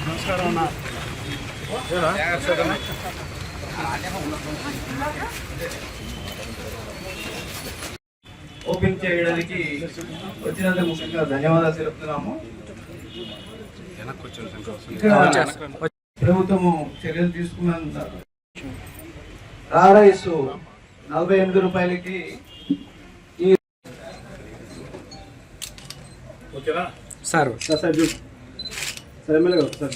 నమస్కారం అన్న. ఓపెన్ చేయడానికి వచ్చినందుకు ముఖ్యంగా ధన్యవాదాలు తెలుపుతున్నాము. ఇక్కడ ప్రభుత్వము చర్యలు తీసుకున్నంత రైస్ 48 రూపాయలకి సార్ ఎమ్మెల్యే గారు సార్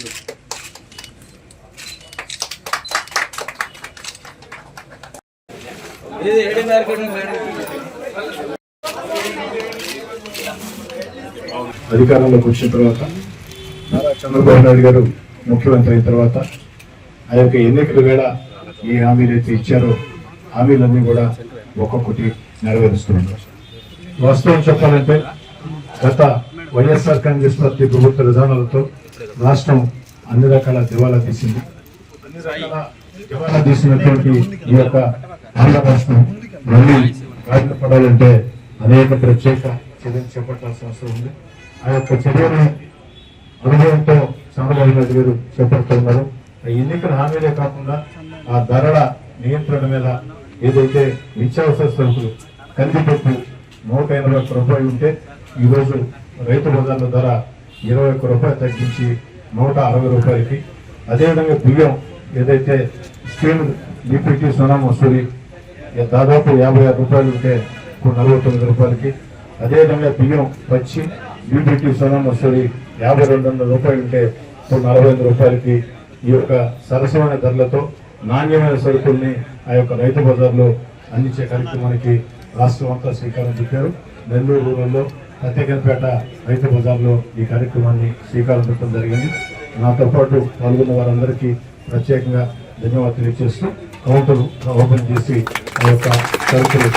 అధికారంలోకి వచ్చిన తర్వాత నారా చంద్రబాబు నాయుడు గారు ముఖ్యమంత్రి అయిన తర్వాత ఆ యొక్క ఎన్నికల వేళ ఏ హామీలు అయితే ఇచ్చారో హామీలన్నీ కూడా ఒక్కొక్కటి నెరవేరుస్తున్నారు. వాస్తవం చెప్పాలంటే గత వైఎస్ఆర్ కాంగ్రెస్ పార్టీ ప్రభుత్వ విధానాలతో రాష్ట్రం అన్ని రకాల దివాలా తీసింది. అన్ని రకాల దివాలా తీసినటువంటి ఈ యొక్క ఆంధ్ర రాష్ట్రం మళ్ళీ గాడిన పడాలంటే అనేక ప్రత్యేక చర్యలు చేపట్టాల్సిన అవసరం ఉంది. ఆ యొక్క చర్యలు అనుభవంతో చంద్రబాబు నాయుడు గారు చేపడుతున్నారు. ఎన్నికల హామీలే కాకుండా ఆ ధరల నియంత్రణ మీద ఏదైతే నిత్యావసర సరుకులు కందిపప్పు 181 రూపాయలు ఉంటే ఈరోజు రైతు బజార్ల ధర 21 రూపాయలు తగ్గించి 160 రూపాయలకి, అదేవిధంగా బియ్యం ఏదైతే స్కీమ్ డిప్యూటీ సోనా మసూరి దాదాపు 56 రూపాయలు ఉంటే ఇప్పుడు 49 రూపాయలకి, అదేవిధంగా బియ్యం పచ్చి డిప్యూటీ సోనా మసూరి 5200 రూపాయలు ఉంటే ఇప్పుడు 45 రూపాయలకి ఈ యొక్క సరసమైన ధరలతో నాణ్యమైన సరుకుల్ని ఆ యొక్క రైతు బజార్లో అందించే కార్యక్రమానికి రాష్ట్రం అంతా శ్రీకారం చుట్టారు. నెల్లూరు రూరల్లో ప్రత్యేకంపేట రైతు బజార్లో ఈ కార్యక్రమాన్ని శ్రీకారం చుట్టడం జరిగింది. నాతో పాటు పాల్గొన్న వారందరికీ ప్రత్యేకంగా ధన్యవాదాలు తెలియజేస్తూ కౌంటర్ ఓపెన్ చేసి ఆ యొక్క సరుకులు